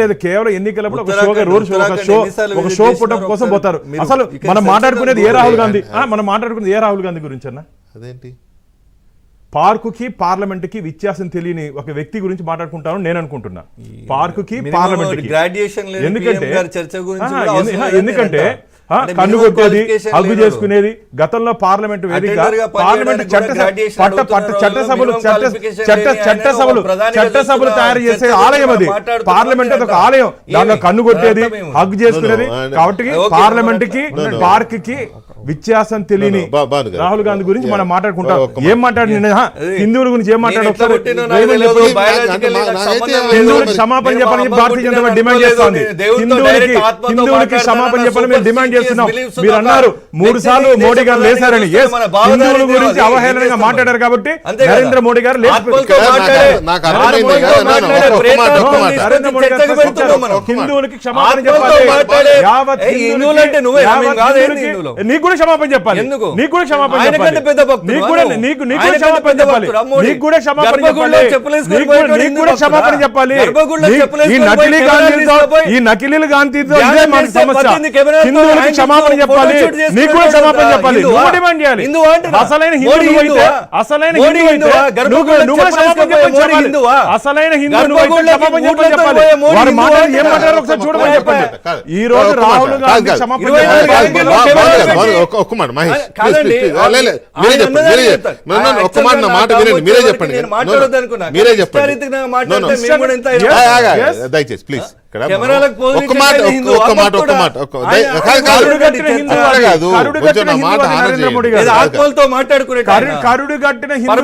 లేదు కేవలం ఎన్నికలప్పుడు ఒక షో పుట్టప్ కోసం పోతారు. అసలు మనం మాట్లాడుకునేది ఏ రాహుల్ గాంధీ, మనం మాట్లాడుకునేది ఏ రాహుల్ గాంధీ గురించి అన్న? అదేంటి పార్కుకి పార్లమెంట్కి వ్యత్యాసం తెలియని ఒక వ్యక్తి గురించి మాట్లాడుకుంటాను నేను అనుకుంటున్నా. పార్కుకి పార్లమెంట్కి ఎందుకంటే కన్ను కొట్టేది, హగ్గు చేసుకునేది, గతంలో పార్లమెంట్ వేదిక, పార్లమెంట్ చట్టసభలు తయారు చేసే ఆలయం అది. పార్లమెంట్ ఒక ఆలయం, దాంట్లో కన్ను కొట్టేది, హగ్గు చేసుకునేది. కాబట్టి పార్లమెంట్ కి పార్క్ కి వ్యత్యాసం తెలియని రాహుల్ గాంధీ గురించి మనం మాట్లాడుకుంటాం. ఏం మాట్లాడిన హిందువుల గురించి ఏం మాట్లాడు? హిందువులకి క్షమాపణ చెప్పాలని భారతీయ జనతా పార్టీ డిమాండ్ చేస్తోంది. హిందువులకి క్షమాపణ చెప్పాలని మేము డిమాండ్ చేస్తున్నాం. మీరు అన్నారు 3 సార్లు మోడీ గారు లేసారని. హిందువుల గురించి అవహేళనగా మాట్లాడారు కాబట్టి నరేంద్ర మోడీ గారు హిందువులకి క్షమాపణ చెప్పాలి. నీకు కూడా క్షమాపణ చెప్పాలి. నీకు కూడా క్షమాపణ చెప్పాలి. ఈ నకిలీల గాంధీతో ఇదే మన సమస్య. హిందువులకి క్షమాపణ చెప్పాలి, నీకు కూడా క్షమాపణ చెప్పాలి. నువ్వు డిమాండ్ చేయాలి. అసలైన హిందూ అయితే అసలైన హిందూ అయితే నువ్వు క్షమాపణ చెప్పాలి. అసలైన హిందూ క్షమాపణ చెప్పాలి. వారు మాట్లాడి ఏం మాట్లాడారు ఒకసారి చూడమని చెప్పండి. ఈ రోజు రాహుల్ గాంధీ క్షమాపణ ఒక్క మాట మహేష్ మీరే చెప్పండి దయచేసి ప్లీజ్. ఒక్క మాట కరుడు కట్టిన హిందూ